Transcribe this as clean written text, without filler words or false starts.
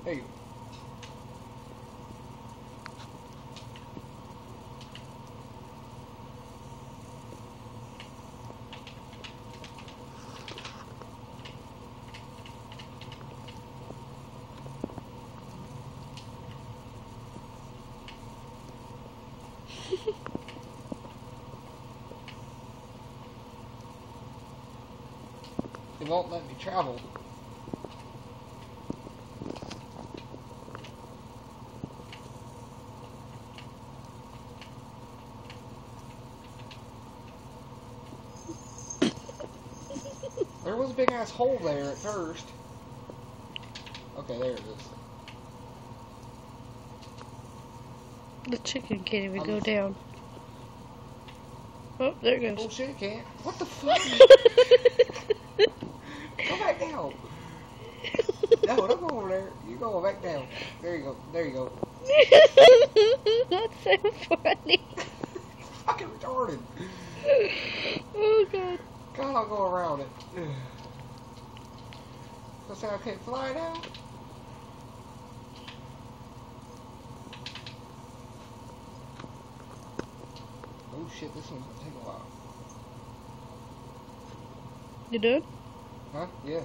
Hey. It won't let me travel. There was a big ass hole there at first. Okay, there it is. The chicken can't even go down. Oh, there it Oh goes. shit, it can't. What the fuck? Go back down. No, don't go over there. You go back down. There you go. There you go. That's so funny. Fucking retarded. Oh god. God, I'll go around it. So say I can't fly now? Oh shit, this one's gonna take a while. You done? Huh? Yeah.